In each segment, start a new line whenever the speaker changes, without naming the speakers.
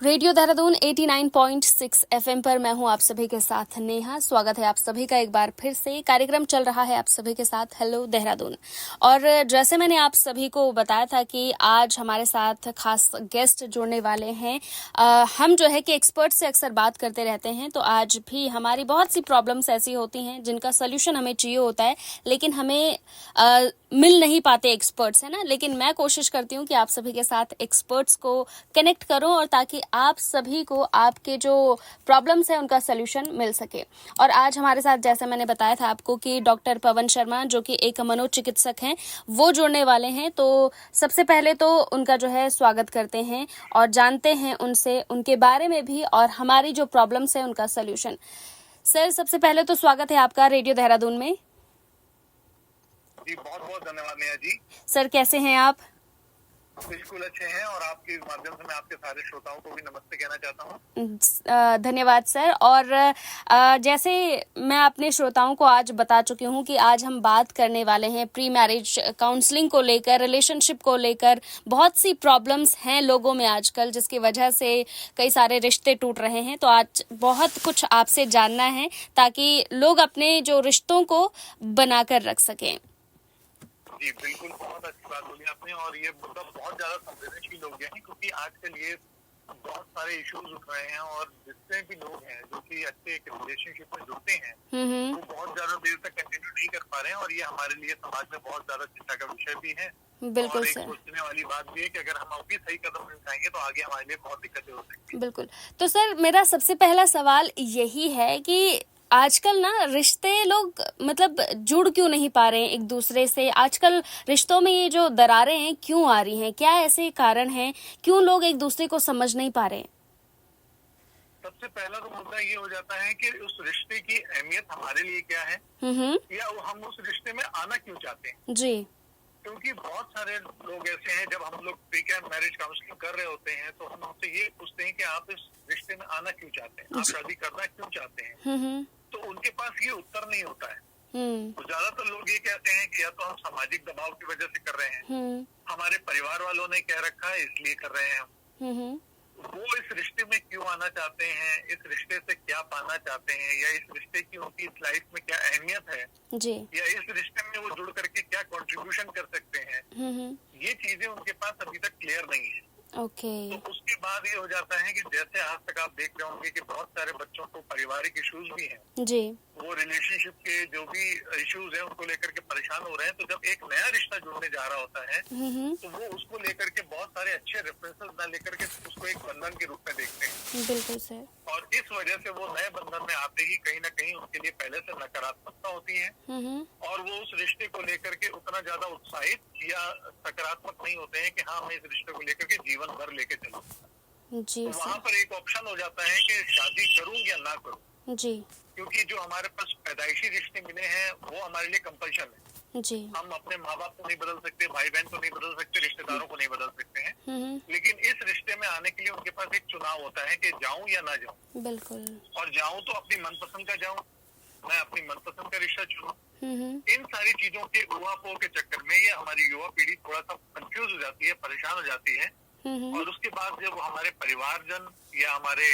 Radio Dehradun 89.6 FM पर मैं हूं आप सभी के साथ नेहा। स्वागत है आप सभी का एक बार फिर से। कार्यक्रम चल रहा है आप सभी के साथ हेलो देहरादून। और जैसे मैंने आप सभी को बताया था कि आज हमारे साथ खास गेस्ट जुड़ने वाले हैं। हम जो है कि एक्सपर्ट से अक्सर बात करते रहते हैं, तो आज भी हमारी बहुत सी प्रॉब्लम्स ऐसी होती हैं जिनका सोल्यूशन हमें चाहिए होता है, लेकिन हमें मिल नहीं पाते एक्सपर्ट्स, है ना। लेकिन मैं कोशिश करती हूँ कि आप सभी के साथ एक्सपर्ट्स को कनेक्ट करूँ और ताकि आप सभी को आपके जो प्रॉब्लम्स है उनका सोल्यूशन मिल सके। और आज हमारे साथ, जैसे मैंने बताया था आपको, कि डॉक्टर पवन शर्मा जो कि एक मनोचिकित्सक हैं, वो जुड़ने वाले हैं। तो सबसे पहले तो उनका जो है स्वागत करते हैं और जानते हैं उनसे उनके बारे में भी और हमारी जो प्रॉब्लम्स है उनका सोल्यूशन। सर, सबसे पहले तो स्वागत है आपका रेडियो देहरादून में।
जी बहुत बहुत धन्यवाद नेहा जी।
सर, कैसे हैं आप?
बिल्कुल अच्छे हैं और आपके माध्यम से मैं आपके सारे श्रोताओं को भी नमस्ते कहना चाहता हूँ।
धन्यवाद सर। और जैसे मैं अपने श्रोताओं को आज बता चुकी हूँ कि आज हम बात करने वाले हैं प्री मैरिज काउंसलिंग को लेकर, रिलेशनशिप को लेकर। बहुत सी प्रॉब्लम्स हैं लोगों में आजकल, जिसकी वजह से कई सारे रिश्ते टूट रहे हैं। तो आज बहुत कुछ आपसे जानना है ताकि लोग अपने जो रिश्तों को बनाकर रख सकें।
जी बिल्कुल, बहुत अच्छी बात बोली आपने। और ये मुद्दा बहुत ज्यादा संवेदनशील हो गया है क्योंकि आजकल ये बहुत सारे इश्यूज उठ रहे हैं और जितने भी लोग हैं जो कि अच्छे एक रिलेशनशिप में जुड़ते हैं वो बहुत ज्यादा देर तक कंटिन्यू नहीं कर पा रहे हैं। और ये हमारे लिए समाज में बहुत ज्यादा चिंता का विषय भी है।
बिल्कुल
और एक
सर।
सोचने वाली बात भी है कि अगर हम अभी सही कदम नहीं उठाएंगे तो आगे हमारे लिए बहुत दिक्कतें हो सकती हैं।
बिल्कुल। तो सर, मेरा सबसे पहला सवाल यही है कि आजकल ना रिश्ते लोग मतलब जुड़ क्यों नहीं पा रहे हैं एक दूसरे से? आजकल रिश्तों में ये जो दरारें हैं क्यों आ रही हैं? क्या ऐसे कारण हैं? क्यों लोग एक दूसरे को समझ नहीं पा रहे हैं?
सबसे पहला तो मुद्दा ये हो जाता है कि उस रिश्ते की अहमियत हमारे लिए क्या है या हम उस रिश्ते में आना क्यों चाहते हैं।
जी।
क्योंकि बहुत सारे लोग ऐसे हैं, जब हम लोग प्री मैरिज काउंसलिंग कर रहे होते हैं तो हम उनसे ये पूछते हैं कि आप इस रिश्ते में आना क्यों चाहते हैं, आप शादी करना क्यों चाहते हैं। तो उनके पास ये उत्तर नहीं होता है। तो ज्यादातर लोग ये कहते हैं कि या तो हम सामाजिक दबाव की वजह से कर रहे हैं, हमारे परिवार वालों ने कह रखा है इसलिए कर रहे हैं हम। वो इस रिश्ते में क्यों आना चाहते हैं, इस रिश्ते से क्या पाना चाहते हैं, या इस रिश्ते की उनकी इस लाइफ में क्या अहमियत है
जी।
या इस रिश्ते में वो जुड़ करके क्या कंट्रीब्यूशन कर सकते हैं, ये चीजें उनके पास अभी तक क्लियर नहीं है।
ओके।
तो उसके बाद ये हो जाता है कि जैसे आज तक आप देख रहे होंगे कि बहुत सारे बच्चों को पारिवारिक इश्यूज भी हैं
जी।
वो रिलेशनशिप के जो भी इश्यूज हैं उनको लेकर के परेशान हो रहे हैं। तो जब एक नया रिश्ता जुड़ने जा रहा होता है तो वो उसको लेकर के बहुत सारे अच्छे रेफरेंसेस ना लेकर के उसको एक बंधन के रूप में देखते हैं।
बिल्कुल सर।
और इस वजह से वो नए बंधन में आते ही कहीं ना कहीं उनके लिए पहले से नकारात्मकता होती है और वो उस रिश्ते को लेकर के उतना ज्यादा उत्साहित या सकारात्मक नहीं होते हैं कि हाँ मैं इस रिश्ते को लेकर के जीवन भर लेके चलूं।
जी
तो वहाँ पर एक ऑप्शन हो जाता है कि शादी करूं या ना करूं।
जी।
क्योंकि जो हमारे पास पैदाइशी रिश्ते मिले हैं वो हमारे लिए कंपल्शन है।
जी।
हम अपने माँ बाप को नहीं बदल सकते, भाई बहन को नहीं बदल सकते, रिश्तेदारों को नहीं बदल सकते हैं। लेकिन इस रिश्ते में आने के लिए उनके पास एक चुनाव होता है कि जाऊं या ना जाऊं।
बिल्कुल।
और जाऊं तो अपनी मनपसंद का जाऊं, मैं अपनी मनपसंद का रिश्ता चुनूं। इन सारी चीजों के उहापोह के चक्कर में ये हमारी युवा पीढ़ी थोड़ा सा कंफ्यूज हो जाती है, परेशान हो जाती है। और उसके बाद जब हमारे परिवारजन या हमारे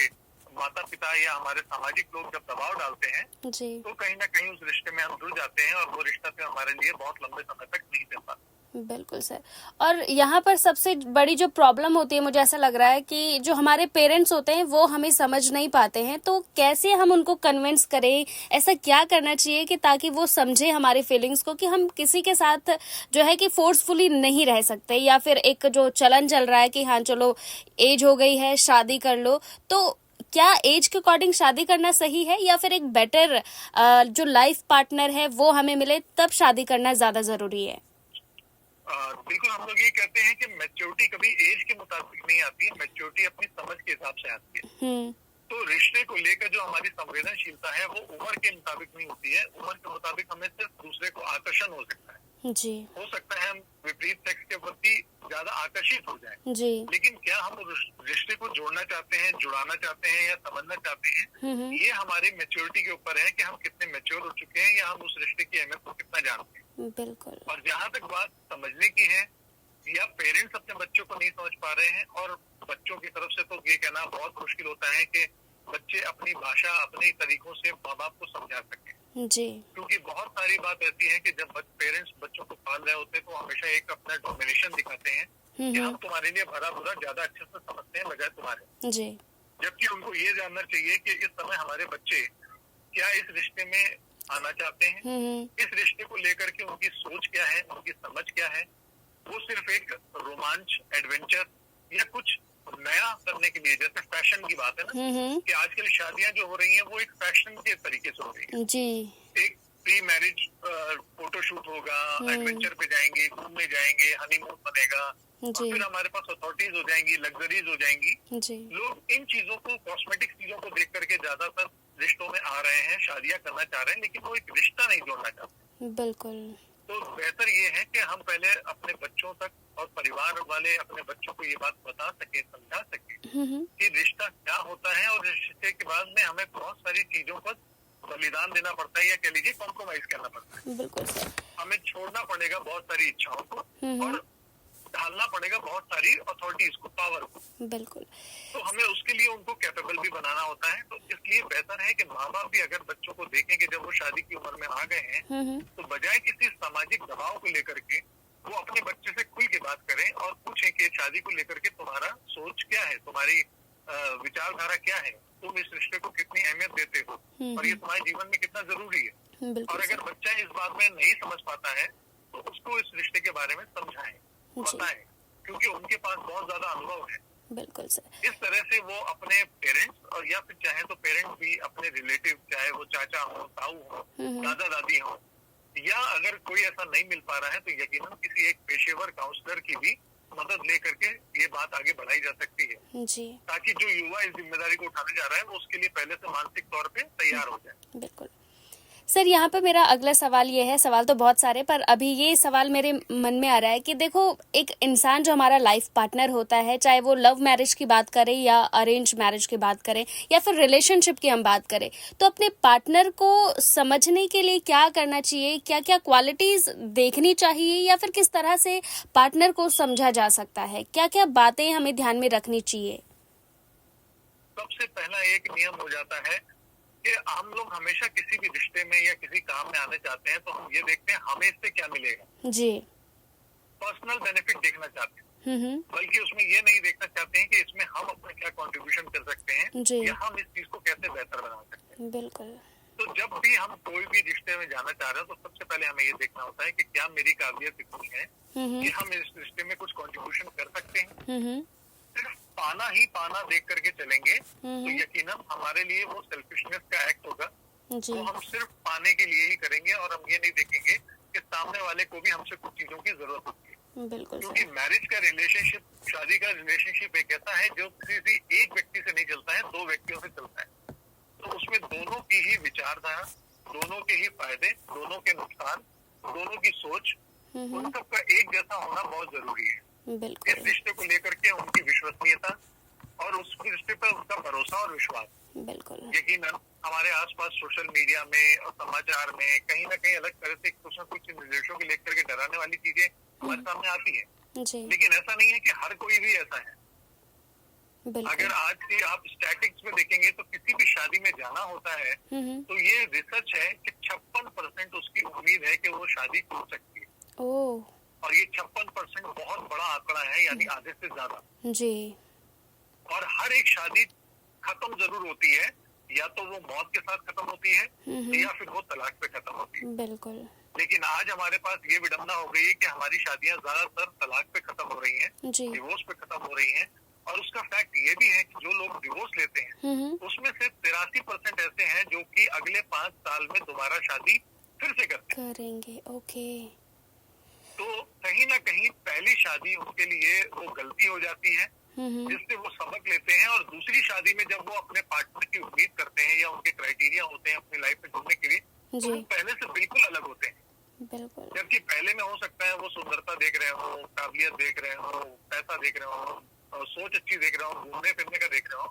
माता पिता या हमारे सामाजिक लोग जब दबाव डालते हैं
जी।
तो कहीं ना कहीं उस रिश्ते में हम जुड़ जाते हैं और वो रिश्ता फिर हमारे लिए बहुत लंबे समय तक नहीं चल पाता।
बिल्कुल सर। और यहाँ पर सबसे बड़ी जो प्रॉब्लम होती है, मुझे ऐसा लग रहा है कि जो हमारे पेरेंट्स होते हैं वो हमें समझ नहीं पाते हैं। तो कैसे हम उनको कन्विंस करें? ऐसा क्या करना चाहिए कि ताकि वो समझे हमारी फीलिंग्स को, कि हम किसी के साथ जो है कि फोर्सफुली नहीं रह सकते, या फिर एक जो चलन चल रहा है कि हाँ चलो एज हो गई है शादी कर लो। तो क्या एज के अकॉर्डिंग शादी करना सही है, या फिर एक बेटर जो लाइफ पार्टनर है वो हमें मिले तब शादी करना ज्यादा जरूरी है?
बिल्कुल, हम लोग ये कहते हैं कि मैच्योरिटी कभी एज के मुताबिक नहीं आती है, मैच्योरिटी अपनी समझ के हिसाब से आती है। तो रिश्ते को लेकर जो हमारी संवेदनशीलता है वो उम्र के मुताबिक नहीं होती है। उम्र के मुताबिक हमें सिर्फ दूसरे को आकर्षण हो सकता है।
जी।
हो सकता है हम विपरीत सेक्स के प्रति ज्यादा आकर्षित हो जाएं।
जी।
लेकिन क्या हम रिश्ते को जोड़ना चाहते हैं, जुड़ाना चाहते हैं या समझना चाहते हैं, ये हमारी मैच्योरिटी के ऊपर है कि हम कितने मैच्योर हो चुके हैं या हम उस रिश्ते की अहमियत को कितना जानते हैं।
बिल्कुल।
और जहाँ तक बात समझने की है, या पेरेंट्स अपने बच्चों को नहीं समझ पा रहे हैं और बच्चों की तरफ से तो ये कहना बहुत मुश्किल होता है कि बच्चे अपनी भाषा अपने तरीकों से माँ बाप को समझा सकें
जी।
क्योंकि बहुत सारी बात ऐसी है कि जब पेरेंट्स बच्चों को पाल रहे होते हैं तो हमेशा एक अपना डोमिनेशन दिखाते हैं कि हम तुम्हारे लिए भरा बुरा ज्यादा अच्छे से समझते हैं बजाय तुम्हारे
जी।
जबकि उनको ये जानना चाहिए कि इस समय हमारे बच्चे क्या इस रिश्ते में आना चाहते हैं, इस रिश्ते को लेकर के उनकी सोच क्या है, उनकी समझ क्या है। वो सिर्फ एक रोमांच, एडवेंचर या कुछ नया करने के लिए, जैसे फैशन की बात है ना कि आजकल शादियां जो हो रही हैं वो एक फैशन के तरीके से हो रही है
जी।
एक प्री मैरिज फोटोशूट होगा, एडवेंचर पे जाएंगे, घूमने जाएंगे, हनीमून बनेगा और फिर हमारे पास अथॉरिटीज हो जाएंगी, लग्जरीज हो जाएंगी
जी।
लोग इन चीजों को, कॉस्मेटिक चीजों को देख करके ज्यादातर रिश्तों में आ रहे हैं, शादियां करना चाह रहे हैं, लेकिन वो एक रिश्ता नहीं जोड़ना चाहते।
बिल्कुल।
तो बेहतर ये है कि हम पहले अपने बच्चों तक और परिवार वाले अपने बच्चों को ये बात बता सके, समझा सके कि रिश्ता क्या होता है और रिश्ते के बाद में हमें बहुत सारी चीजों पर बलिदान देना पड़ता है या कह लीजिए कॉम्प्रोमाइज करना पड़ता है।
बिल्कुल सर।
हमें छोड़ना पड़ेगा बहुत सारी इच्छाओं को और ढालना पड़ेगा बहुत सारी अथॉरिटीज को, पावर को।
बिल्कुल।
तो हमें उसके लिए उनको कैपेबल भी बनाना होता है। तो इसलिए बेहतर है कि माँ बाप भी अगर बच्चों को देखें कि जब वो शादी की उम्र में आ गए हैं तो बजाय किसी सामाजिक दबाव को लेकर के वो अपने बच्चे से खुल के बात करें और पूछें कि शादी को लेकर के तुम्हारा सोच क्या है, तुम्हारी विचारधारा क्या है, तुम इस रिश्ते को कितनी अहमियत देते हो और ये तुम्हारे जीवन में कितना जरूरी है। और अगर बच्चा इस बात में नहीं समझ पाता है तो उसको इस रिश्ते के बारे में समझाएं, बताएं, क्योंकि उनके पास बहुत ज्यादा अनुभव है।
बिल्कुल सर।
इस तरह से वो अपने पेरेंट्स और या फिर चाहे तो पेरेंट्स भी अपने रिलेटिव, चाहे वो चाचा हो, ताऊ हो, दादा दादी हो, या अगर कोई ऐसा नहीं मिल पा रहा है तो यकीनन किसी एक पेशेवर काउंसलर की भी मदद लेकर के ये बात आगे बढ़ाई जा सकती है
जी।
ताकि जो युवा इस जिम्मेदारी को उठाने जा रहा है वो उसके लिए पहले से मानसिक तौर पे तैयार हो जाए।
बिल्कुल सर। यहाँ पे मेरा अगला सवाल ये है, सवाल तो बहुत सारे पर अभी ये सवाल मेरे मन में आ रहा है कि देखो एक इंसान जो हमारा लाइफ पार्टनर होता है, चाहे वो लव मैरिज की बात करें या अरेंज मैरिज की बात करें या फिर रिलेशनशिप की हम बात करें, तो अपने पार्टनर को समझने के लिए क्या करना चाहिए, क्या क्या क्वालिटीज देखनी चाहिए या फिर किस तरह से पार्टनर को समझा जा सकता है, क्या क्या बातें हमें ध्यान में रखनी चाहिए?
सबसे पहला एक नियम हो जाता है कि हम लोग हमेशा किसी भी रिश्ते में या किसी काम में आने चाहते हैं तो हम ये देखते हैं हमें इससे क्या मिलेगा
जी।
पर्सनल बेनिफिट देखना चाहते हैं, बल्कि उसमें ये नहीं देखना चाहते हैं कि इसमें हम अपना क्या कंट्रीब्यूशन कर सकते हैं या हम इस चीज को कैसे बेहतर बना सकते हैं।
बिल्कुल।
तो जब भी हम कोई भी रिश्ते में जाना चाह रहे हैं तो सबसे पहले हमें ये देखना होता है कि क्या मेरी काबिलियत इतनी है कि हम इस रिश्ते में कुछ कंट्रीब्यूशन कर सकते हैं। सिर्फ पाना ही पाना देख करके चलेंगे तो यकीनन हमारे लिए वो सेल्फिशनेस का एक्ट होगा। वो हम सिर्फ पाने के लिए ही करेंगे और हम ये नहीं देखेंगे कि सामने वाले को भी हमसे कुछ चीजों की जरूरत होती है।
बिल्कुल।
क्योंकि मैरिज का रिलेशनशिप, शादी का रिलेशनशिप एक ऐसा है जो किसी एक व्यक्ति से नहीं चलता है, दो व्यक्तियों से चलता है। तो उसमें दोनों की ही विचारधारा, दोनों के ही फायदे, दोनों के नुकसान, दोनों की सोच, उन सबका एक जैसा होना बहुत जरूरी है।
बिल्कुल।
इस रिश्ते को लेकर के उनकी विश्वसनीयता और उस रिश्ते पर उनका भरोसा और विश्वास।
बिल्कुल।
यकीनन हमारे आसपास सोशल मीडिया में और समाचार में कहीं ना कहीं अलग तरह से कुछ न कुछ निर्देशों को लेकर के डराने वाली चीजें हमारे सामने आती है, लेकिन ऐसा नहीं है कि हर कोई भी ऐसा है। अगर आज की आप स्टैटिस्टिक्स में देखेंगे तो किसी भी शादी में जाना होता है तो ये रिसर्च है कि 56% उसकी उम्मीद है कि वो शादी टूट सकती है। और ये 56% बहुत बड़ा आंकड़ा है, यानी आधे से ज्यादा जी। और हर एक शादी खत्म जरूर होती है, या तो वो मौत के साथ खत्म होती है या फिर वो तलाक पे खत्म होती है।
बिल्कुल।
लेकिन आज हमारे पास ये विडंबना हो गई है कि हमारी शादियां ज्यादातर तलाक पे खत्म हो रही हैं, डिवोर्स पे खत्म हो रही हैं। और उसका फैक्ट ये भी है कि जो लोग डिवोर्स लेते हैं उसमें से 83% ऐसे हैं जो कि अगले 5 साल में दोबारा शादी फिर से करेंगे।
ओके।
तो कहीं ना कहीं पहली शादी उनके लिए वो गलती हो जाती है जिससे वो सबक लेते हैं, और दूसरी शादी में जब वो अपने पार्टनर की उम्मीद करते हैं या उनके क्राइटेरिया होते हैं अपनी लाइफ में जुड़ने के लिए, तो वो पहले से बिल्कुल अलग होते हैं। जबकि पहले में हो सकता है वो सुंदरता देख रहे हो, काबिलियत देख रहे हो, पैसा देख रहे हो, और सोच अच्छी देख रहे हो, घूमने फिरने का देख रहे हो,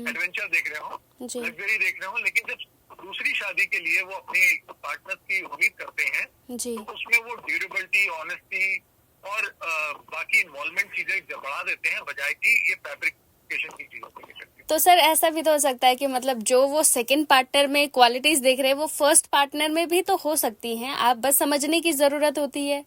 एडवेंचर देख रहे हो, लग्जरी देख रहे हो, लेकिन जब दूसरी शादी के लिए वो अपनी पार्टनर की उम्मीद करते हैं तो उसमें वो ड्यूरेबिलिटी, ऑनेस्टी और बाकी इन्वॉल्वमेंट चीजें बढ़ा देते हैं बजाय कि ये फैब्रिकेशन की चीजों के लिए।
तो सर ऐसा भी तो हो सकता है कि मतलब जो वो सेकंड पार्टनर में क्वालिटीज देख रहे हैं वो फर्स्ट पार्टनर में भी तो हो सकती हैं, आप बस समझने की जरूरत होती है।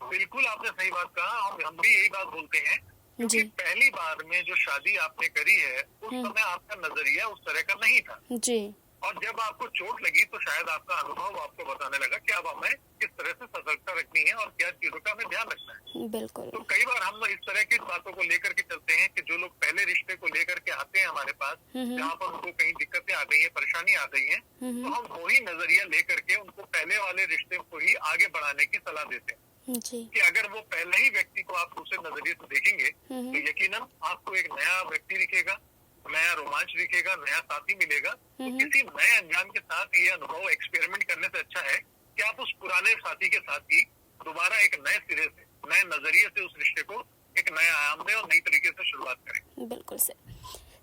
बिल्कुल आपने सही बात कहा, और हम भी यही बात बोलते हैं, क्योंकि
जी।
पहली बार में जो शादी आपने करी है उस समय आपका नजरिया उस तरह का नहीं था,
जी।
और जब आपको चोट लगी तो शायद आपका अनुभव आपको बताने लगा कि अब हमें किस तरह से सतर्कता रखनी है और क्या चीजों का हमें ध्यान रखना है।
बिल्कुल।
तो कई बार हम इस तरह की बातों को लेकर के चलते हैं कि जो लोग पहले रिश्ते को लेकर के आते हैं हमारे पास, जहाँ पर उनको कहीं दिक्कतें आ गई है, परेशानी आ गई है, तो हम वही नजरिया लेकर के उनको पहले वाले रिश्ते को ही आगे बढ़ाने की सलाह देते हैं
जी।
कि अगर वो पहले ही व्यक्ति को आप दूसरे नजरिए से देखेंगे तो यकीनन आपको एक नया व्यक्ति दिखेगा, नया रोमांच दिखेगा, नया साथी मिलेगा। तो किसी नए अनजान के साथ ये अनुभव एक्सपेरिमेंट करने से अच्छा है कि आप उस पुराने साथी के साथ ही दोबारा एक नए सिरे से, नए नजरिए से उस रिश्ते को एक नया आयाम दें और नई तरीके से शुरुआत करें।
बिल्कुल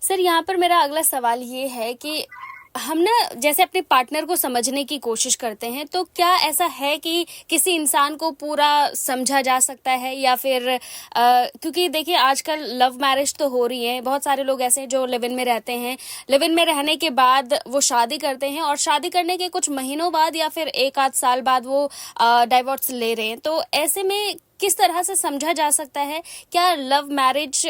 सर यहाँ पर मेरा अगला सवाल ये है कि हम ना जैसे अपने पार्टनर को समझने की कोशिश करते हैं, तो क्या ऐसा है कि किसी इंसान को पूरा समझा जा सकता है, या फिर क्योंकि देखिए आजकल लव मैरिज तो हो रही है, बहुत सारे लोग ऐसे हैं जो लिव इन में रहते हैं, लिव इन में रहने के बाद वो शादी करते हैं और शादी करने के कुछ महीनों बाद या फिर एक आध साल बाद वो डाइवोर्स ले रहे हैं। तो ऐसे में किस तरह से समझा जा सकता है, क्या लव मैरिज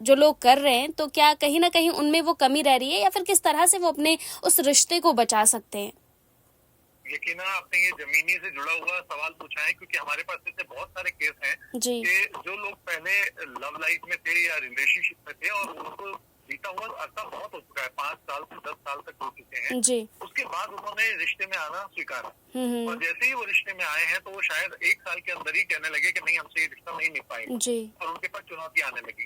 जो लोग कर रहे हैं तो क्या कहीं ना कहीं उनमें वो कमी रह रही है, या फिर किस तरह से वो अपने उस रिश्ते को बचा सकते हैं?
यकीनन आपने ये जमीनी से जुड़ा हुआ सवाल पूछा है, क्योंकि हमारे पास ऐसे बहुत सारे केस हैं कि जो लोग पहले लव लाइफ में थे या रिलेशनशिप में थे और उनको बीता हुआ अरसा बहुत हो चुका है, 5 साल से 10 साल तक हो चुके हैं
जी।
उसके बाद उन्होंने रिश्ते में आना स्वीकारा, और जैसे ही वो रिश्ते में आए हैं तो वो शायद 1 साल के अंदर ही कहने लगे कि नहीं, हमसे ये रिश्ता नहीं निभ पाएगा, और उनके पास चुनौती आने लगी।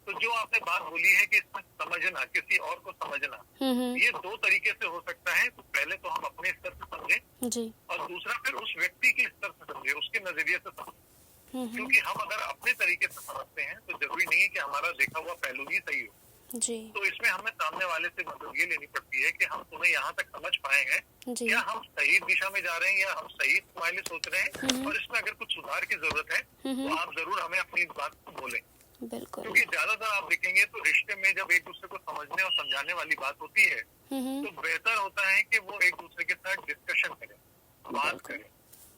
तो जो आपने बात बोली है कि इसमें समझना, किसी और को समझना, ये 2 तरीके से हो सकता है। तो पहले तो हम अपने स्तर से समझें, और दूसरा फिर उस व्यक्ति के स्तर से समझे, उसके नजरिए से समझे। क्योंकि हम अगर अपने तरीके से समझते हैं तो जरूरी नहीं है कि हमारा देखा हुआ पहलू ही सही हो।
जी।
तो इसमें हमें सामने वाले से मदद ये लेनी पड़ती है कि हम तुम्हें यहाँ तक समझ पाए हैं, क्या हम सही दिशा में जा रहे हैं या हम सही तुम्हारे सोच रहे हैं, और इसमें अगर कुछ सुधार की जरूरत है तो आप जरूर हमें अपनी इस बात को बोलें।
बिल्कुल।
क्योंकि ज्यादातर आप देखेंगे तो रिश्ते में जब एक दूसरे को समझने और समझाने वाली बात होती है तो बेहतर होता है कि वो एक दूसरे के साथ डिस्कशन करें, बात करें।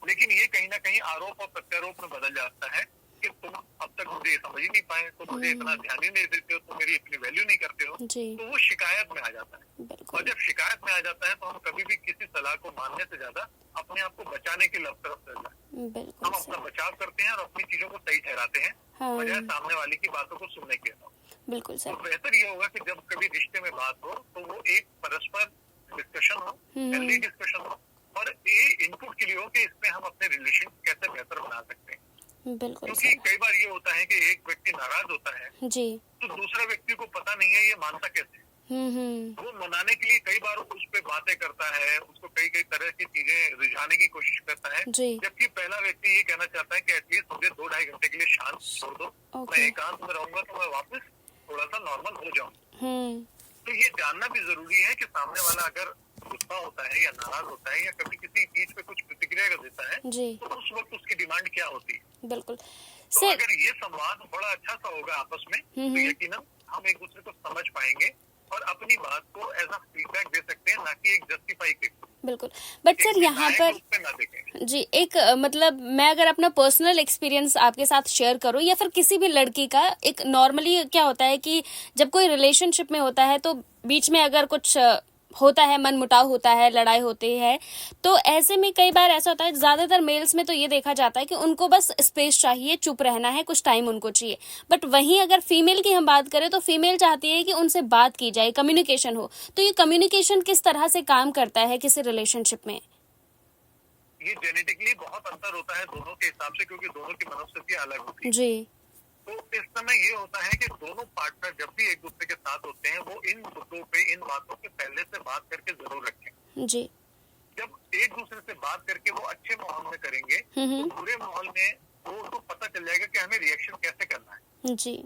लेकिन ये कहीं ना कहीं आरोप और प्रत्यारोप में बदल जाता है कि तुम अब तक मुझे समझ ही नहीं पाए, तुम मुझे इतना ध्यान ही नहीं देते हो, तुम मेरी इतनी वैल्यू नहीं करते हो, तो वो शिकायत में आ जाता है। और जब शिकायत में आ जाता है तो हम कभी भी किसी सलाह को मानने से ज्यादा अपने आप को बचाने की तरफ चल जाते हैं। हम अपना बचाव करते हैं और अपनी चीजों को सही ठहराते हैं बजाय सामने वाले की बातों को सुनने के।
बिल्कुल सर।
तो बेहतर ये होगा कि जब कभी रिश्ते में बात हो तो वो एक परस्पर डिस्कशन हो, हेल्दी डिस्कशन हो, और ये इनपुट के लिए हो कि इसमें हम अपने रिलेशन कैसे बेहतर बना सकते हैं।
बिल्कुल।
क्योंकि कई बार ये होता है कि एक व्यक्ति नाराज होता है
जी,
तो दूसरा व्यक्ति को पता नहीं है ये मानता कैसे। वो मनाने के लिए कई बार उस पे बातें करता है, उसको कई कई तरह की चीजें रिझाने की कोशिश करता है, जबकि पहला व्यक्ति ये कहना चाहता है कि एटलीस्ट मुझे 2-2.5 घंटे के लिए शांत छोड़ दो, मैं एकांत में रहूंगा तो मैं वापस थोड़ा सा नॉर्मल हो जाऊँ। तो ये जानना भी जरूरी है कि सामने वाला अगर गुस्सा होता है या नाराज होता है या कभी किसी चीज पे कुछ प्रतिक्रिया कर देता है तो उस वक्त उसकी डिमांड क्या होती है।
बिल्कुल।
तो अगर ये संवाद बड़ा अच्छा सा होगा आपस में तो यकीनन हम एक दूसरे को समझ पाएंगे और अपनी बात को एज अ फीडबैक दे सकते हैं, ना कि एक जस्टिफाई के।
बिल्कुल। बट सर यहाँ पर जी एक मतलब मैं अगर अपना पर्सनल एक्सपीरियंस आपके साथ शेयर करूँ या फिर किसी भी लड़की का, एक नॉर्मली क्या होता है कि जब कोई रिलेशनशिप में होता है तो बीच में अगर कुछ होता है, मन मुटाव होता है, लड़ाई होती है, तो ऐसे में कई बार ऐसा होता है, ज्यादातर मेल्स में तो ये देखा जाता है कि उनको बस स्पेस चाहिए, चुप रहना है, कुछ टाइम उनको चाहिए। बट वहीं अगर फीमेल की हम बात करें तो फीमेल चाहती है कि उनसे बात की जाए, कम्युनिकेशन हो। तो ये कम्युनिकेशन किस तरह से काम करता है किसी रिलेशनशिप में?
ये जेनेटिकली बहुत अंतर होता है दोनों के हिसाब से, क्योंकि दोनों की मनोस्थिति अलग होती है।
जी।
तो इस समय ये होता है कि दोनों पार्टनर जब भी एक दूसरे के साथ होते हैं वो इन मुद्दों पे, इन बातों पे पहले से बात करके जरूर रखें।
जी।
जब एक दूसरे से बात करके वो अच्छे माहौल में करेंगे तो बुरे माहौल में वो उनको पता चल जाएगा कि हमें रिएक्शन कैसे करना है।
जी।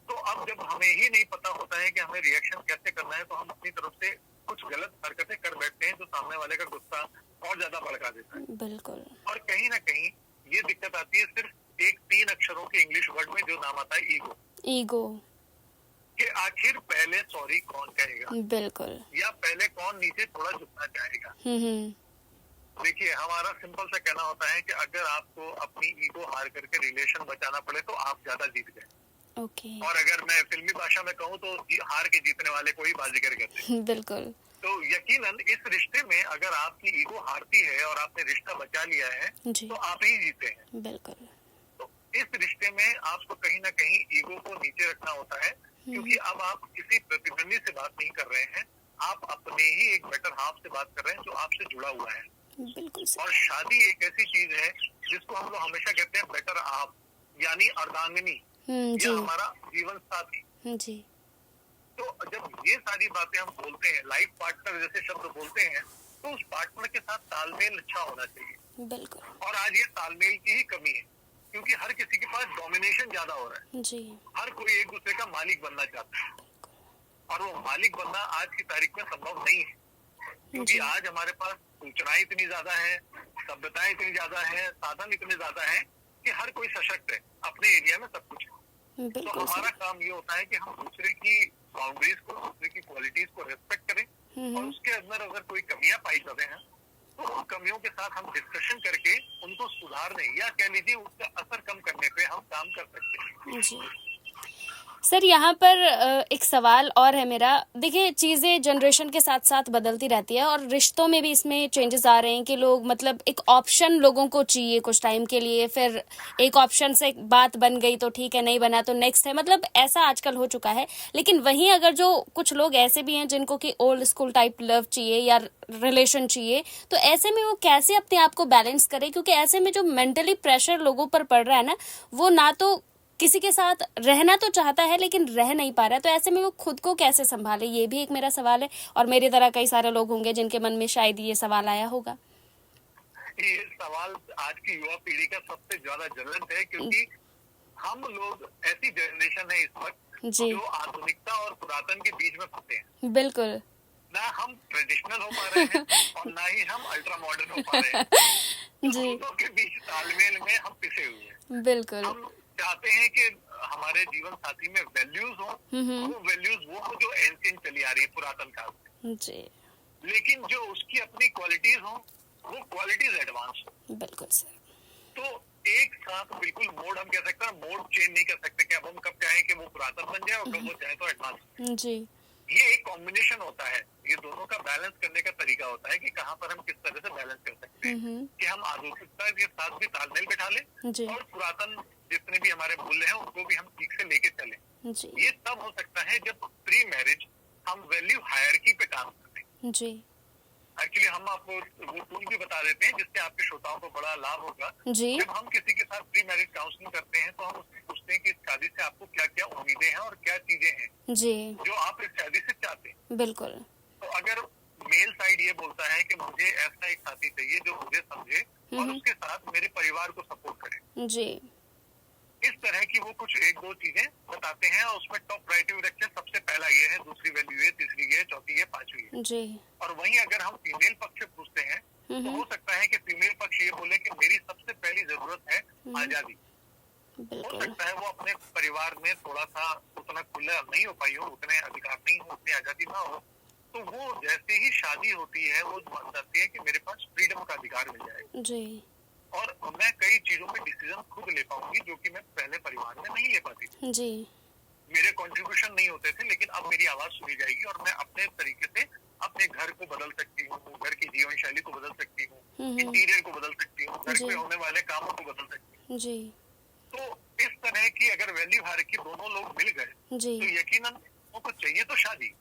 तो अब जब हमें ही नहीं पता होता है कि हमें रिएक्शन कैसे करना है तो हम अपनी तरफ से कुछ गलत हरकतें कर बैठते हैं जो सामने वाले का गुस्सा और ज्यादा भड़का देता है।
बिल्कुल।
और कहीं ना कहीं ये दिक्कत आती है सिर्फ एक 3 अक्षरों के इंग्लिश वर्ड में जो नाम आता है ईगो।
ईगो।
कि आखिर पहले सॉरी कौन कहेगा,
बिल्कुल,
या पहले कौन नीचे थोड़ा झुकना चाहेगा। देखिए, हमारा सिंपल सा कहना होता है कि अगर आपको अपनी ईगो हार करके रिलेशन बचाना पड़े तो आप ज्यादा जीत गए।
ओके।
और अगर मैं फिल्मी भाषा में कहूँ तो हार के जीतने वाले को ही बाजीगर कहते हैं।
बिल्कुल।
तो यकीनन इस रिश्ते में अगर आपकी ईगो हारती है और आपने रिश्ता बचा लिया है तो आप ही जीते हैं।
बिल्कुल।
तो इस रिश्ते में आपको कहीं ना कहीं ईगो को नीचे रखना होता है, क्योंकि अब आप किसी प्रतिद्वंदी से बात नहीं कर रहे हैं, आप अपने ही एक बेटर हाफ से बात कर रहे हैं जो आपसे जुड़ा हुआ है।
बिल्कुल।
और शादी एक ऐसी चीज है जिसको हम लोग हमेशा कहते हैं बेटर हाफ, यानी अर्धांगिनी या हमारा जीवन साथी
जी।
तो जब ये सारी बातें हम बोलते हैं, लाइफ पार्टनर जैसे शब्द बोलते हैं, तो उस पार्टनर के साथ तालमेल अच्छा होना चाहिए।
बिल्कुल।
और आज ये तालमेल की ही कमी है, क्योंकि हर किसी के पास डोमिनेशन ज्यादा हो रहा है
जी।
हर कोई एक दूसरे का मालिक बनना चाहता है, और वो मालिक बनना आज की तारीख में संभव नहीं है, क्योंकि आज हमारे पास सूचनाएं इतनी ज्यादा है, सभ्यताएं इतनी ज्यादा है, साधन इतने ज्यादा है कि हर कोई सशक्त है, अपने एरिया में सब कुछ है। तो हमारा काम ये होता है कि हम दूसरे की बाउंड्रीज को, दूसरे की क्वालिटीज को रेस्पेक्ट करें, और उसके अंदर अगर कोई कमियां पाई जाते हैं तो उन कमियों के साथ हम डिस्कशन करके उनको सुधारने या कह लीजिए उसका असर कम करने पे हम काम कर सकते हैं।
जी। सर, यहाँ पर एक सवाल और है मेरा। देखिए, चीज़ें जनरेशन के साथ साथ बदलती रहती है और रिश्तों में भी इसमें चेंजेस आ रहे हैं कि लोग मतलब एक ऑप्शन लोगों को चाहिए कुछ टाइम के लिए, फिर एक ऑप्शन से बात बन गई तो ठीक है, नहीं बना तो नेक्स्ट है, मतलब ऐसा आजकल हो चुका है। लेकिन वहीं अगर जो कुछ लोग ऐसे भी हैं जिनको कि ओल्ड स्कूल टाइप लव चाहिए या रिलेशन चाहिए, तो ऐसे में वो कैसे अपने आप को बैलेंस करे? क्योंकि ऐसे में जो मेंटली प्रेशर लोगों पर पड़ रहा है ना, वो ना तो किसी के साथ रहना तो चाहता है लेकिन रह नहीं पा रहा है, तो ऐसे में वो खुद को कैसे संभाले, ये भी एक मेरा सवाल है। और मेरी तरह कई सारे लोग होंगे जिनके मन में शायद ये सवाल आया होगा।
ये सवाल आज की युवा पीढ़ी का सबसे ज्यादा ज्वलंत है, क्योंकि हम लोग ऐसी जनरेशन है इस वक्त जो आधुनिकता और पुरातन के बीच में फंसे हैं।
बिल्कुल।
ना हम ट्रेडिशनल हो पा रहे हैं और ना ही हम अल्ट्रा मॉडर्न हो पा रहे हैं।
जी।
दोनों के बीच तालमेल में हम पिसे हुए हैं।
बिल्कुल।
हम चाहते हैं कि हमारे जीवन साथी में वैल्यूज हो, वो वैल्यूज वो हो जो एंशिएंट चली आ रही है पुरातन काल से
जी।
लेकिन जो उसकी अपनी क्वालिटीज हो वो क्वालिटीज एडवांस हो।
बिल्कुल सर।
तो एक साथ बिल्कुल मोड हम कह सकते हैं, मोड चेंज नहीं कर सकते कि अब हम कब चाहें कि वो पुरातन बन जाए और कब वो चाहे तो एडवांस।
जी।
ये एक कॉम्बिनेशन होता है, ये दोनों का बैलेंस करने का तरीका होता है कि कहाँ पर हम किस तरह से बैलेंस कर सकते हैं कि हम आधुनिकता के साथ भी तालमेल बैठा लें और पुरातन जितने भी हमारे मूल्य हैं उनको भी हम ठीक से लेके चलें। ये तब हो सकता है जब प्री मैरिज हम वैल्यू हायरार्की पे काम करते हैं।
जी।
एक्चुअली हम आपको वो टूल भी बता देते हैं जिससे आपके श्रोताओं को बड़ा लाभ होगा।
जी।
जब हम किसी के साथ प्री मैरिज काउंसलिंग करते हैं तो हम उससे पूछते हैं कि इस शादी से आपको क्या क्या उम्मीदें हैं और क्या चीजें हैं
जी
जो आप इस शादी से चाहते हैं।
बिल्कुल।
तो अगर मेल साइड ये बोलता है कि मुझे ऐसा एक साथी चाहिए जो मुझे समझे और उसके साथ मेरे परिवार को सपोर्ट करे,
जी,
इस तरह की वो कुछ एक दो चीजें बताते हैं और उसमें टॉप प्रायोरिटी रखते हैं। सबसे पहला ये है, दूसरी वैल्यू है, तीसरी ये है, चौथी ये, पांचवी है।
जी।
और वहीं अगर हम फीमेल पक्ष से पूछते हैं तो हो सकता है कि फीमेल पक्ष ये बोले कि मेरी सबसे पहली जरूरत है आजादी। हो सकता है वो अपने परिवार में थोड़ा सा उतना खुला नहीं हो पाई हो, उतने अधिकार नहीं हो, उतनी आजादी ना हो, तो वो जैसे ही शादी होती है वो मान जाती है कि मेरे पास फ्रीडम का अधिकार मिल जाएगा
जी।
और मैं कई चीजों में डिसीजन खुद ले पाऊंगी जो कि मैं पहले परिवार में नहीं ले पाती थी।
जी।
मेरे कंट्रीब्यूशन नहीं होते थे, लेकिन अब मेरी आवाज सुनी जाएगी और मैं अपने तरीके से अपने घर को बदल सकती हूँ, घर की जीवन शैली को बदल सकती हूँ, इंटीरियर को बदल सकती हूँ, घर में होने वाले कामों को बदल सकती हूँ।
जी।
तो इस तरह की अगर वैल्यू हायरार्की दोनों लोग मिल गए तो यकीनन उनको चाहिए तो शादी,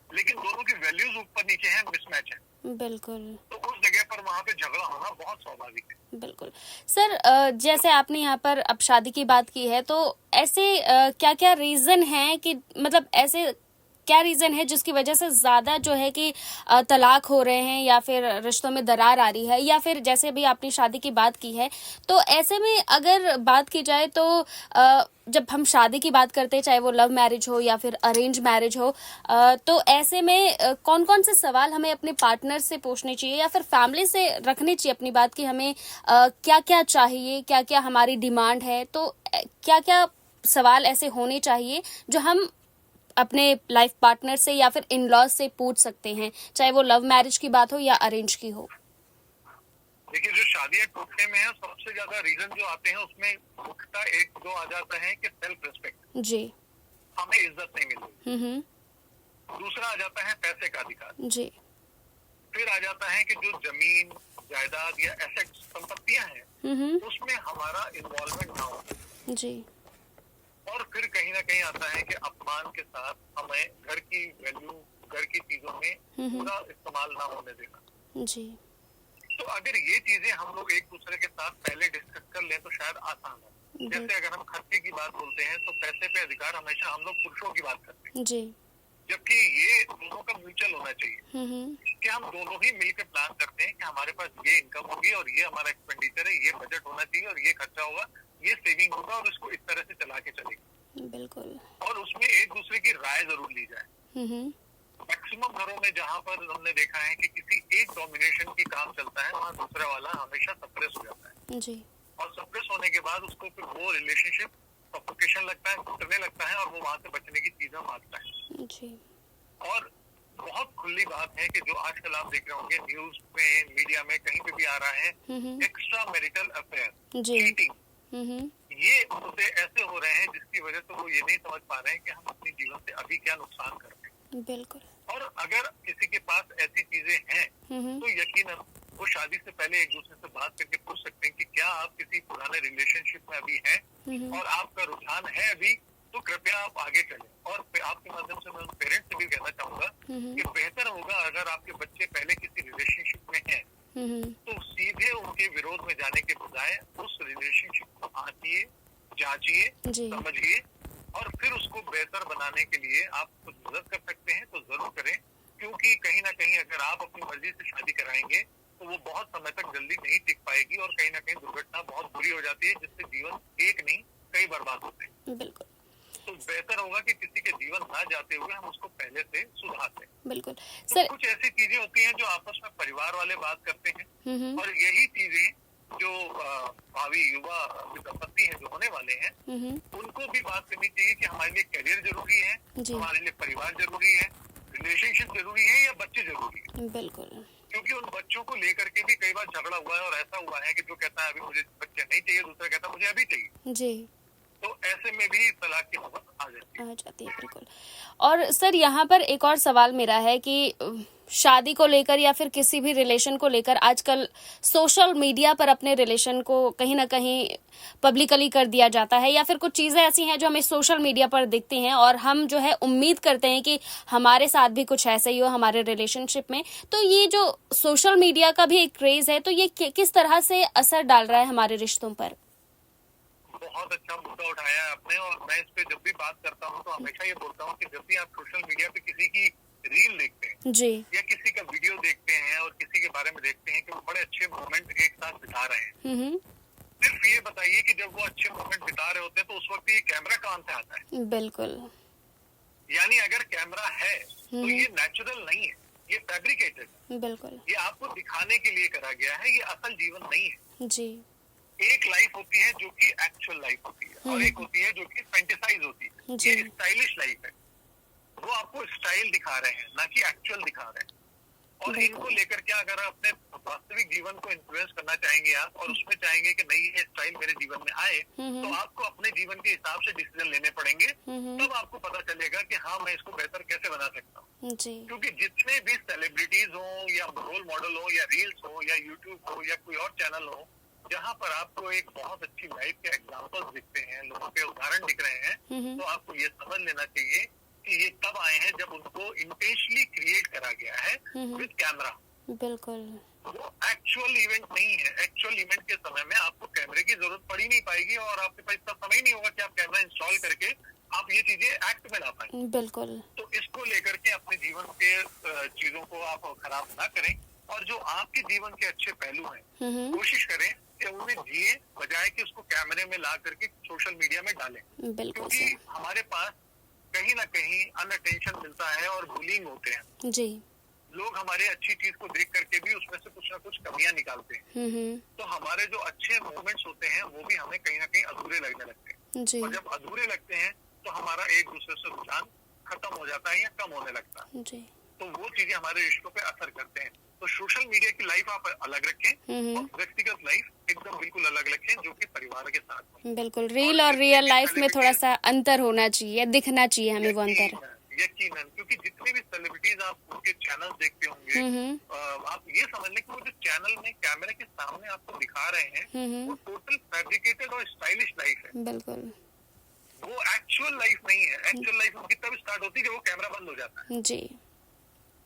लेकिन दोनों की वैल्यूज ऊपर नीचे हैं, मिसमैच है।
बिल्कुल।
तो उस जगह पर वहाँ पे झगड़ा होना बहुत स्वाभाविक है।
बिल्कुल सर, जैसे आपने यहाँ पर अब शादी की बात की है, तो ऐसे क्या क्या रीजन है कि मतलब ऐसे क्या रीजन है जिसकी वजह से ज्यादा जो है कि तलाक हो रहे हैं या फिर रिश्तों में दरार आ रही है, या फिर जैसे भी आपने शादी की बात की है, तो ऐसे में अगर बात की जाए तो जब हम शादी की बात करते हैं, चाहे वो लव मैरिज हो या फिर अरेंज मैरिज हो, तो ऐसे में कौन कौन से सवाल हमें अपने पार्टनर से पूछने चाहिए या फिर फैमिली से रखनी चाहिए अपनी बात की हमें क्या क्या चाहिए, क्या क्या हमारी डिमांड है, तो क्या क्या सवाल ऐसे होने चाहिए जो हम अपने लाइफ पार्टनर से या फिर इन लॉज से पूछ सकते हैं, चाहे वो लव मैरिज की बात हो या अरेंज की हो?
देखिए, जो शादियां टूटने में है सबसे ज्यादा रीजन जो आते हैं उसमें मुख्यतः एक दो आ जाता है कि सेल्फ रिस्पेक्ट,
जी।
हमें इज्जत नहीं मिल रही। दूसरा आ जाता है पैसे का अधिकार
जी।
फिर आ जाता है कि जो जमीन जायदाद या एसेट संपत्तियां हैं उसमें हमारा इन्वॉल्वमेंट ना हो।
जी।
और फिर कहीं ना कहीं आता है कि अपमान के साथ हमें घर की वैल्यू, घर की चीजों में पूरा इस्तेमाल ना होने देना।
जी।
तो अगर ये चीजें हम लोग एक दूसरे के साथ पहले डिस्कस कर लें तो शायद आसान हो। जैसे अगर हम खर्चे की बात बोलते हैं तो पैसे पे अधिकार हमेशा हम लोग पुरुषों की बात करते हैं,
जी।
जबकि ये दोनों का म्यूचुअल होना चाहिए कि हम दोनों ही मिलकर प्लान करते हैं कि हमारे पास ये इनकम होगी और ये हमारा एक्सपेंडिचर है, ये बजट होना चाहिए और ये खर्चा होगा, ये सेविंग होगा और इसको इस तरह से चला के चलेगा।
बिल्कुल।
और उसमें एक दूसरे की राय जरूर ली जाए। मैक्सिमम घरों में जहाँ पर हमने देखा है कि किसी एक डोमिनेशन की काम चलता है वहाँ दूसरा वाला हमेशा सप्रेस हो जाता है।
जी।
और सप्रेस होने के बाद उसको फिर वो रिलेशनशिप सफोकेशन लगता है, घुटने लगता है और वो वहाँ से बचने की चीजें मांगता है।
जी।
और बहुत खुली बात है कि जो आजकल आप देख रहे होंगे न्यूज में, मीडिया में, कहीं पे भी आ रहा है एक्स्ट्रा मैरिटल अफेयर, चीटिंग, ये मुद्दे ऐसे हो रहे हैं जिसकी वजह से वो ये नहीं समझ पा रहे हैं कि हम अपने जीवन से अभी क्या नुकसान कर रहे हैं।
बिल्कुल।
और अगर किसी के पास ऐसी चीजें हैं तो यकीनन वो शादी से पहले एक दूसरे से बात करके पूछ सकते हैं कि क्या आप किसी पुराने रिलेशनशिप में अभी हैं और आपका रुझान है अभी, तो कृपया आप आगे चलें। और आपके माध्यम से मैं उन पेरेंट्स से भी कहना चाहूंगा कि बेहतर होगा अगर आपके बच्चे पहले किसी रिलेशनशिप में हैं तो सीधे उनके विरोध में जाने के बजाय उस रिलेशनशिप को आंचिए, जांचिए, समझिए और फिर उसको बेहतर बनाने के लिए आप कुछ मदद कर सकते हैं तो जरूर करें। क्योंकि कहीं ना कहीं अगर आप अपनी मर्जी से शादी कराएंगे तो वो बहुत समय तक जल्दी नहीं टिक पाएगी और कहीं ना कहीं दुर्घटना बहुत बुरी हो जाती है जिससे जीवन एक नहीं कई बर्बाद होते हैं।
बिल्कुल।
तो बेहतर होगा कि किसी के जीवन ना जाते हुए हम उसको पहले से सुधार दें।
बिल्कुल।
तो
सर,
कुछ ऐसी चीजें होती हैं जो आपस में परिवार वाले बात करते हैं और यही चीजें जो भावी युवा दंपत्ति हैं जो होने वाले हैं उनको भी बात करनी चाहिए कि हमारे लिए करियर जरूरी है, हमारे लिए परिवार जरूरी है, रिलेशनशिप जरूरी है या बच्चे जरूरी है।
बिल्कुल।
क्योंकि उन बच्चों को लेकर के भी कई बार झगड़ा हुआ है और ऐसा हुआ है कि जो कहता है अभी मुझे बच्चे नहीं चाहिए, दूसरा कहता है मुझे अभी चाहिए।
जी।
तो ऐसे में भी तलाक की नौबत आ जाती है।
बिल्कुल। और सर, यहाँ पर एक और सवाल मेरा है कि शादी को लेकर या फिर किसी भी रिलेशन को लेकर आजकल सोशल मीडिया पर अपने रिलेशन को कहीं ना कहीं पब्लिकली कर दिया जाता है या फिर कुछ चीजें ऐसी हैं जो हमें सोशल मीडिया पर दिखती हैं और हम जो है उम्मीद करते हैं कि हमारे साथ भी कुछ ऐसा ही हो हमारे रिलेशनशिप में। तो ये जो सोशल मीडिया का भी एक क्रेज है तो ये किस तरह से असर डाल रहा है हमारे रिश्तों पर?
बहुत अच्छा मुद्दा उठाया है आपने और मैं इस पे जब भी बात करता हूँ तो हमेशा ये बोलता हूँ कि जब भी आप सोशल मीडिया पे किसी की रील देखते हैं
जी
या किसी का वीडियो देखते हैं और किसी के बारे में देखते हैं कि वो बड़े अच्छे मोमेंट एक साथ बिता रहे हैं, सिर्फ ये बताइए कि जब वो अच्छे मोमेंट बिता रहे होते हैं तो उस वक्त ये कैमरा कहाँ से आता है?
बिल्कुल।
यानी अगर कैमरा है तो ये नेचुरल नहीं है, ये फैब्रिकेटेड।
बिल्कुल।
ये आपको दिखाने के लिए करा गया है, ये असल जीवन नहीं है।
जी।
एक लाइफ होती है जो कि एक्चुअल लाइफ होती है और एक होती है जो कि फैंटेसाइज होती है। ये स्टाइलिश लाइफ है, वो आपको स्टाइल दिखा रहे हैं ना कि एक्चुअल दिखा रहे हैं। और इनको लेकर के अगर अपने वास्तविक जीवन को इन्फ्लुएंस करना चाहेंगे आप और उसमें चाहेंगे कि नहीं ये स्टाइल मेरे जीवन में आए तो आपको अपने जीवन के हिसाब से डिसीजन लेने पड़ेंगे। तब आपको पता चलेगा कि हाँ मैं इसको बेहतर कैसे बना सकता हूँ। क्योंकि जितने भी सेलिब्रिटीज हो या रोल मॉडल हो या रील्स हो या यूट्यूब हो या कोई और चैनल हो जहाँ पर आपको एक बहुत अच्छी लाइफ के एग्जाम्पल्स दिखते हैं, लोगों के उदाहरण दिख रहे हैं, तो आपको ये समझ लेना चाहिए कि ये तब आए हैं जब उनको इंटेंशनली क्रिएट करा गया है विद कैमरा।
बिल्कुल।
वो एक्चुअल इवेंट नहीं है। एक्चुअल इवेंट के समय में आपको कैमरे की जरूरत पड़ी नहीं पाएगी और आपके पास इतना समय नहीं होगा कि आप कैमरा इंस्टॉल करके आप ये चीजें एक्ट में ला पाए।
बिल्कुल।
तो इसको लेकर के अपने जीवन के चीजों को आप खराब ना करें और जो आपके जीवन के अच्छे पहलू हैं कोशिश करें कि उन्हें जिए बजाय कि उसको कैमरे में ला करके सोशल मीडिया में डालें। क्योंकि हमारे पास कहीं ना कहीं अनअटेंशन मिलता है और बुलिंग होते हैं
जी।
लोग हमारे अच्छी चीज को देख करके भी उसमें से कुछ ना कुछ कमियां निकालते हैं। तो हमारे जो अच्छे मोमेंट्स होते हैं वो भी हमें कहीं ना कहीं अधूरे लगने लगते हैं। और जब अधूरे लगते हैं तो हमारा एक दूसरे से रुझान खत्म हो जाता है या कम होने लगता है।
जी।
तो वो चीजें हमारे रिश्तों पे असर करते हैं। तो सोशल मीडिया की लाइफ आप अलग रखें और व्यक्तिगत लाइफ एकदम बिल्कुल अलग रखें, जो कि परिवार के साथ हो।
बिल्कुल, रील और रियल लाइफ में थोड़ा सा अंतर होना चाहिए, दिखना चाहिए हमें वो अंतर।
यकीनन, क्योंकि जितने भी सेलिब्रिटीज आप उनके चैनल देखते होंगे, आप ये समझ लें कि वो जो चैनल में कैमरे के सामने आपको दिखा रहे हैं वो टोटल फैब्रिकेटेड और स्टाइलिश लाइफ है।
बिल्कुल,
वो एक्चुअल लाइफ नहीं है। एक्चुअल लाइफ उनकी तब स्टार्ट होती है जब वो कैमरा बंद हो जाता है,
जी।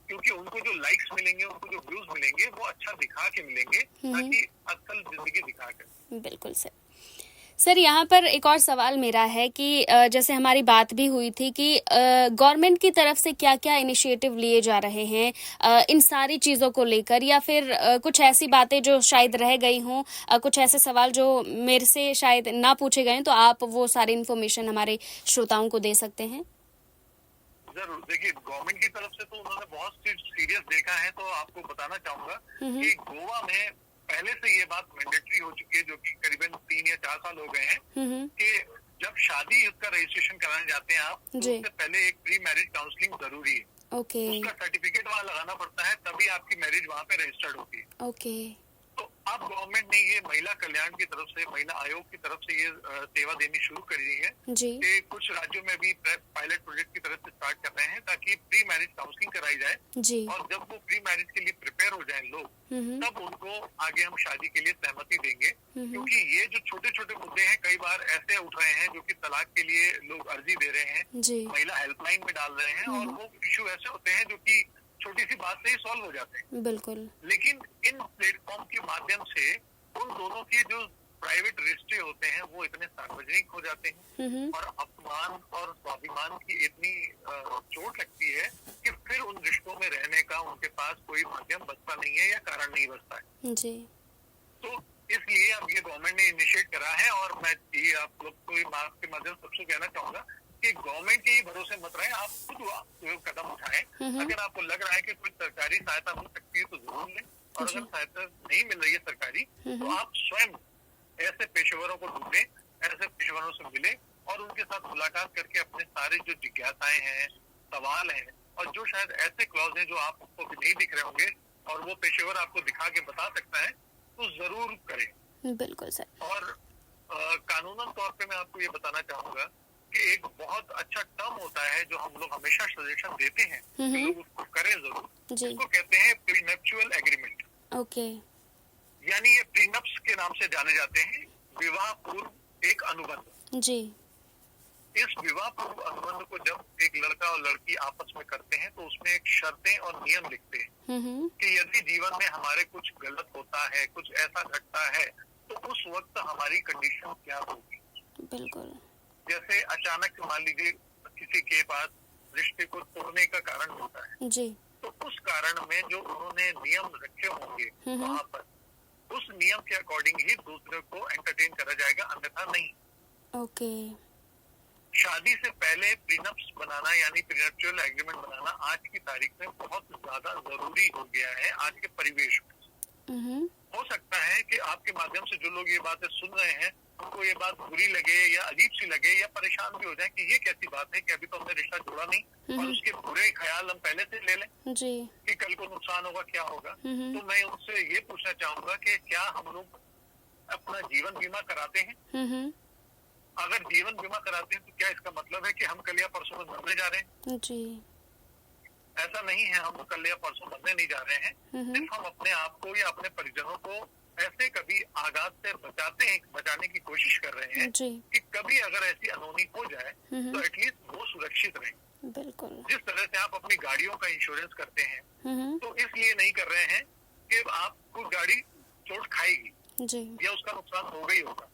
क्योंकि उनको जो लाइक्स मिलेंगे, उनको जो व्यूज मिलेंगे, वो अच्छा दिखा के मिलेंगे, ताकि असल जिंदगी दिखा कर।
बिल्कुल सर। सर यहाँ पर एक और सवाल मेरा है कि जैसे हमारी बात भी हुई थी कि गवर्नमेंट की तरफ से क्या क्या इनिशिएटिव लिए जा रहे हैं इन सारी चीज़ों को लेकर, या फिर कुछ ऐसी बातें जो शायद रह गई हों, कुछ ऐसे सवाल जो मेरे से शायद ना पूछे गए, तो आप वो सारी इन्फॉर्मेशन हमारे श्रोताओं को दे सकते हैं।
जरूर, देखिए गवर्नमेंट की तरफ से तो उन्होंने बहुत सीरियस देखा है। तो आपको बताना चाहूंगा कि गोवा में पहले से ये बात मैंडेटरी हो चुकी है, जो कि करीबन 3 या 4 साल हो गए हैं, कि जब शादी उसका रजिस्ट्रेशन कराने जाते हैं आप, तो उससे पहले एक प्री मैरिज काउंसलिंग जरूरी है। उसका सर्टिफिकेट वहाँ लगाना पड़ता है, तभी आपकी मैरिज वहाँ पे रजिस्टर्ड होती है। तो अब गवर्नमेंट ने ये महिला कल्याण की तरफ से, महिला आयोग की तरफ से ये सेवा देनी शुरू करी है कि कुछ राज्यों में भी पायलट प्रोजेक्ट की तरफ से स्टार्ट कर रहे हैं, ताकि प्री मैरिज काउंसलिंग कराई जाए। और जब वो प्री मैरिज के लिए प्रिपेयर हो जाए लोग, तब उनको आगे हम शादी के लिए सहमति देंगे। क्योंकि ये जो छोटे छोटे मुद्दे हैं, कई बार ऐसे उठ रहे हैं जो कि तलाक के लिए लोग अर्जी दे रहे हैं, महिला हेल्पलाइन में डाल रहे हैं, और वो इश्यू ऐसे होते हैं जो कि छोटी सी बात से ही सॉल्व हो जाते हैं।
बिल्कुल।
लेकिन इन प्लेटफॉर्म के माध्यम से उन दोनों के जो प्राइवेट रिश्ते होते हैं वो इतने सार्वजनिक हो जाते हैं, और अपमान और स्वाभिमान की इतनी चोट लगती है कि फिर उन रिश्तों में रहने का उनके पास कोई माध्यम बचता नहीं है या कारण नहीं बचता है।
जी।
तो इसलिए अब ये गवर्नमेंट ने इनिशिएट करा है, और मैं ये आप लोग को के माध्यम सबसे कहना चाहूंगा कि गवर्नमेंट के ही भरोसे मत रहे, आप खुद कदम उठाएं। अगर आपको लग रहा है कि कोई सरकारी सहायता मिल सकती है तो जरूर लें, और अगर सहायता नहीं मिल रही है सरकारी, तो आप स्वयं ऐसे पेशेवरों को ढूंढें, ऐसे पेशेवरों से मिलें, और उनके साथ मुलाकात करके अपने सारे जो जिज्ञासाएं हैं, सवाल हैं, और जो शायद ऐसे क्लॉज हैं जो आपको भी नहीं दिख रहे होंगे और वो पेशेवर आपको दिखा के बता सकता है, तो जरूर करें।
बिल्कुल सर।
और कानूनन तौर पे मैं आपको ये बताना चाहूंगा कि एक बहुत अच्छा टर्म होता है जो हम लोग हमेशा सजेशन देते हैं कि लोग उसको करें जरूर। इसको कहते हैं प्रीनप्चुअल एग्रीमेंट। यानी ये प्रीनप्स के नाम से जाने जाते हैं, विवाह पूर्व एक अनुबंध।
जी।
इस विवाह पूर्व अनुबंध को जब एक लड़का और लड़की आपस में करते हैं, तो उसमें एक शर्तें और नियम लिखते हैं कि यदि जीवन में हमारे कुछ गलत होता है, कुछ ऐसा घटता है, तो उस वक्त हमारी कंडीशन क्या होगी।
बिल्कुल।
जैसे अचानक मान लीजिए किसी के पास रिश्ते को तोड़ने का कारण होता है,
जी।
तो उस कारण में जो उन्होंने नियम रखे होंगे वहाँ पर, उस नियम के अकॉर्डिंग ही दूसरे को एंटरटेन करा जाएगा, अन्यथा नहीं। शादी से पहले प्रीनप्स बनाना यानी प्रीनप्चुअल एग्रीमेंट बनाना आज की तारीख में बहुत ज्यादा जरूरी हो गया है आज के परिवेश में। हो सकता है कि आपके माध्यम से जो लोग ये बातें सुन रहे हैं, उनको ये बात बुरी लगे या अजीब सी लगे या परेशान भी हो जाए कि ये कैसी बात है कि अभी तो हमने रिश्ता जोड़ा नहीं, और उसके बुरे ख्याल हम पहले से ले लें
जी
कि कल को नुकसान होगा, क्या होगा। तो मैं उनसे ये पूछना चाहूंगा कि क्या हम लोग अपना जीवन बीमा कराते हैं? अगर जीवन बीमा कराते हैं तो क्या इसका मतलब है कि हम कल या परसों में मरने जा रहे हैं?
जी।
ऐसा नहीं है, हम कल या परसों मरने नहीं जा रहे हैं। सिर्फ हम अपने आप को या अपने परिजनों को ऐसे कभी आघात से बचाने की कोशिश कर रहे हैं कि कभी अगर ऐसी अनहोनी हो जाए तो एटलीस्ट वो सुरक्षित रहें।
बिल्कुल।
जिस तरह से आप अपनी गाड़ियों का इंश्योरेंस करते हैं, तो इसलिए नहीं कर रहे हैं कि आपको गाड़ी चोट खाएगी या उसका नुकसान होगा ही होगा।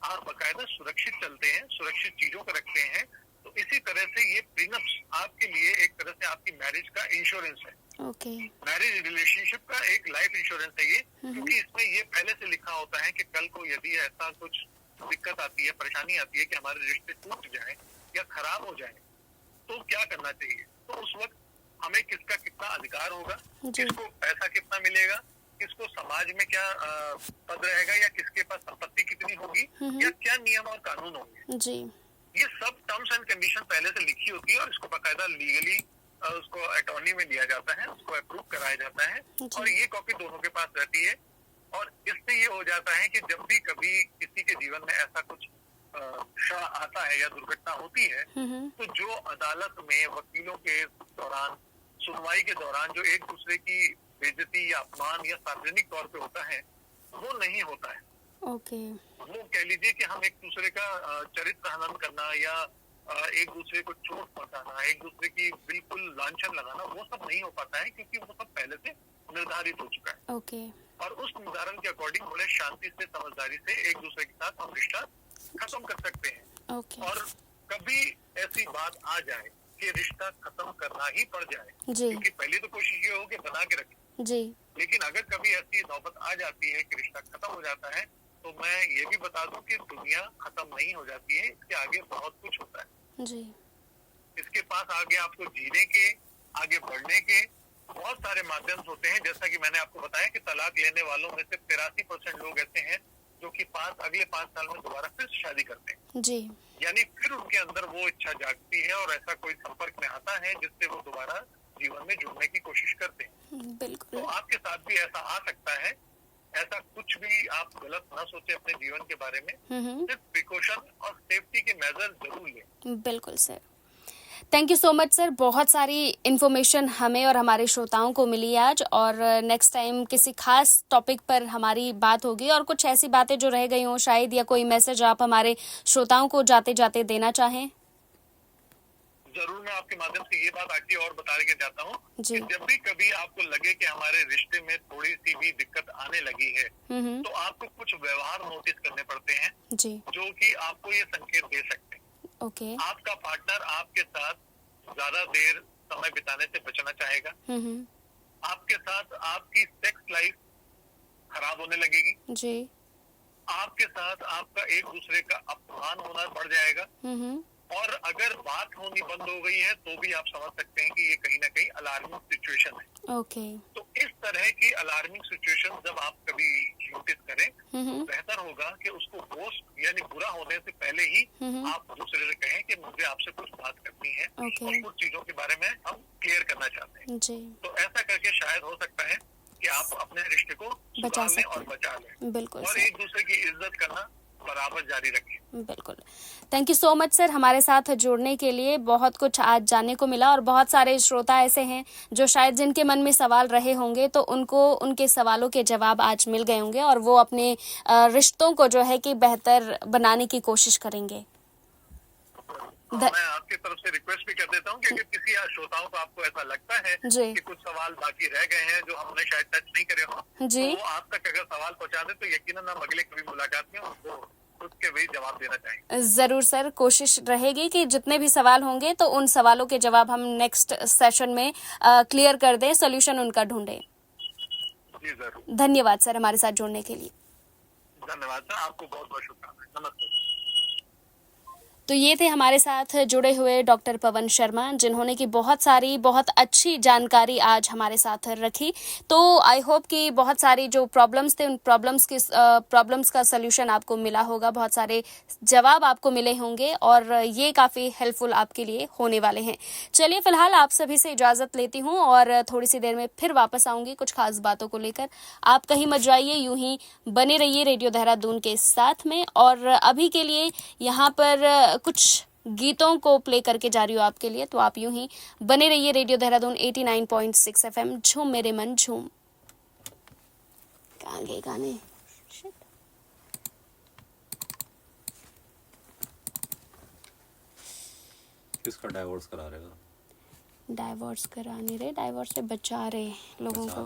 आप बकायदा सुरक्षित चलते हैं, सुरक्षित चीजों को रखते हैं। तो इसी तरह से ये प्रीनप्स आपके लिए एक तरह से आपकी मैरिज का इंश्योरेंस है। मैरिज रिलेशनशिप का एक लाइफ इंश्योरेंस है ये, क्योंकि इसमें ये पहले से लिखा होता है कि कल को यदि ऐसा कुछ दिक्कत आती है, परेशानी आती है कि हमारे रिश्ते टूट जाए या खराब हो जाए, तो क्या करना चाहिए। तो उस वक्त हमें किसका कितना अधिकार होगा, किसको पैसा कितना मिलेगा, किसको समाज में क्या पद रहेगा, या किसके पास संपत्ति कितनी होगी, या क्या नियम और कानून होंगे। ये सब टर्म्स एंड कंडीशन पहले से लिखी होती है और इसको बाकायदा लीगली उसको अटॉर्नी में दिया जाता है, उसको अप्रूव कराया जाता है और ये कॉपी दोनों के पास रहती है। और इससे ये हो जाता है कि जब भी कभी किसी के जीवन में ऐसा कुछ क्षण आता है या दुर्घटना होती है तो जो अदालत में वकीलों के दौरान सुनवाई के दौरान जो एक दूसरे की बेइज्जती या अपमान या सार्वजनिक तौर पे होता है वो नहीं होता है।
ओके।
वो कह लीजिए कि हम एक दूसरे का चरित्र हनन करना या एक दूसरे को चोट पहुंचाना, एक दूसरे की बिल्कुल लांछन लगाना, वो सब नहीं हो पाता है क्योंकि वो सब पहले से निर्धारित हो चुका है।
ओके।
और उस निर्धारण के अकॉर्डिंग बड़े शांति से समझदारी से एक दूसरे के साथ हम रिश्ता खत्म कर सकते हैं।
ओके।
और कभी ऐसी बात आ जाए कि रिश्ता खत्म करना ही पड़ जाए,
जी।
क्योंकि पहले तो कोशिश ये हो कि बना के रखें,
जी।
लेकिन अगर कभी ऐसी नौबत आ जाती है कि रिश्ता खत्म हो जाता है तो मैं ये भी बता दूं कि दुनिया खत्म नहीं हो जाती है, इसके आगे बहुत कुछ होता है।
जी।
इसके पास आगे आपको जीने के, आगे बढ़ने के बहुत सारे माध्यम होते हैं। जैसा कि मैंने आपको बताया कि तलाक लेने वालों में से 83% लोग ऐसे हैं जो कि अगले 5 साल में दोबारा फिर शादी करते हैं।
जी।
यानी फिर उनके अंदर वो इच्छा जागती है और ऐसा कोई संपर्क में आता है जिससे वो दोबारा जीवन में जुड़ने की कोशिश करते हैं।
बिल्कुल।
तो आपके साथ भी ऐसा आ सकता है। ऐसा कुछ भी आप गलत ना सोचे अपने जीवन के बारे में, सिर्फ प्रिकॉशन और सेफ्टी के मेजर जरूर लें।
बिल्कुल sir. Thank you so much sir, बहुत सारी इन्फॉर्मेशन हमें और हमारे श्रोताओं को मिली आज, और नेक्स्ट टाइम किसी खास टॉपिक पर हमारी बात होगी और कुछ ऐसी बातें जो रह गई हों शायद, या कोई मैसेज आप हमारे श्रोताओं को जाते जाते देना चाहें।
जरूर, मैं आपके माध्यम से ये बात आगे और बता के जाता हूँ कि जब भी कभी आपको लगे कि हमारे रिश्ते में थोड़ी सी भी दिक्कत आने लगी है तो आपको कुछ व्यवहार नोटिस करने पड़ते हैं जी, जो कि आपको ये संकेत दे सकते हैं। ओके। आपका पार्टनर आपके साथ ज्यादा देर समय बिताने से बचना चाहेगा। आपके साथ आपकी सेक्स लाइफ खराब होने लगेगी जी। आपके साथ आपका एक दूसरे का अपमान होना बढ़ जाएगा। और अगर बात होनी बंद हो गई है तो भी आप समझ सकते हैं कि ये कहीं ना कहीं अलार्मिंग सिचुएशन है। ओके। तो इस तरह की अलार्मिंग सिचुएशन जब आप कभी नोटिस करें तो बेहतर होगा कि उसको होस्ट यानी बुरा होने से पहले ही आप दूसरे से कहें कि मुझे आपसे कुछ बात करनी है और कुछ चीजों के बारे में हम क्लियर करना चाहते हैं जी। तो ऐसा करके शायद हो सकता है कि आप अपने रिश्ते को बचा लें और बचा लें। बिल्कुल। और एक दूसरे की इज्जत करना बराबर जारी रखें। बिल्कुल। Thank you so much sir, हमारे साथ जुड़ने के लिए। बहुत कुछ आज जानने को मिला और बहुत सारे श्रोता ऐसे हैं जो शायद जिनके मन में सवाल रहे होंगे तो उनको उनके सवालों के जवाब आज मिल गए होंगे और वो अपने रिश्तों को जो है कि बेहतर बनाने की कोशिश करेंगे। मैं आपकी तरफ से रिक्वेस्ट भी कर देता हूँ कि अगर किसी श्रोताओं को आपको ऐसा लगता है कि कुछ सवाल बाकी रह गए हैं जो हमने शायद टच नहीं करे हो जी, तो वो आप तक अगर सवाल पहुँचा दे तो यकीनन हम अगले कभी मुलाकात में उनको उसके वही जवाब देना चाहेंगे। जरूर सर, कोशिश रहेगी कि जितने भी सवाल होंगे तो उन सवालों के जवाब हम नेक्स्ट सेशन में क्लियर कर दें, सोल्यूशन उनका ढूंढें। जी जरूर। धन्यवाद सर हमारे साथ जुड़ने के लिए। धन्यवाद सर, आपको बहुत बहुत शुभकामनाएं। नमस्ते। तो ये थे हमारे साथ जुड़े हुए डॉक्टर पवन शर्मा, जिन्होंने की बहुत अच्छी जानकारी आज हमारे साथ रखी। तो आई होप कि बहुत सारी जो प्रॉब्लम्स थे उन प्रॉब्लम्स का सलूशन आपको मिला होगा, बहुत सारे जवाब आपको मिले होंगे और ये काफ़ी हेल्पफुल आपके लिए होने वाले हैं। चलिए फिलहाल आप सभी से इजाज़त लेती हूँ और थोड़ी सी देर में फिर वापस आऊँगी कुछ खास बातों को लेकर। आप कहीं मत जाइए, यूं ही बने रहिए रेडियो देहरादून के साथ में। और अभी के लिए यहाँ पर कुछ गीतों को प्ले करके जा रही हूँ आपके लिए, तो आप यूं ही बने रहिए रेडियो देहरादून 89.6 FM। झूम मेरे मन झूम। कहाँ गए गाने?
किसका डाइवोर्स करा रहेगा?
डाइवोर्स करा नहीं रहे, डाइवोर्स से बचा रहे लोगों को।